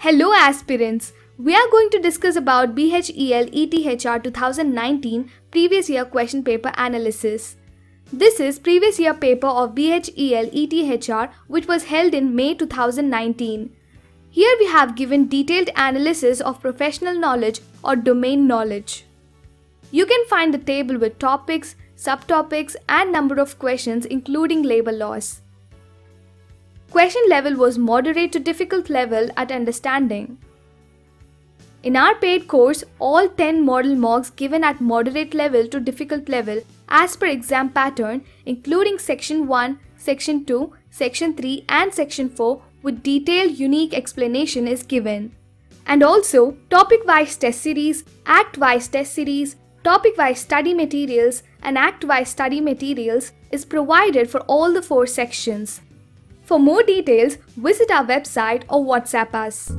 Hello aspirants, we are going to discuss about BHEL ETHR 2019 previous year question paper analysis. This is previous year paper of BHEL ETHR which was held in May 2019. Here we have given detailed analysis of professional knowledge or domain knowledge. You can find the table with topics, subtopics and number of questions including labor laws. Question level was moderate to difficult level at understanding. In our paid course, all 10 model mocks given at moderate level to difficult level as per exam pattern including section 1, section 2, section 3 and section 4 with detailed unique explanation is given. And also topic-wise test series, act-wise test series, topic-wise study materials and act-wise study materials is provided for all the 4 sections. For more details, visit our website or WhatsApp us.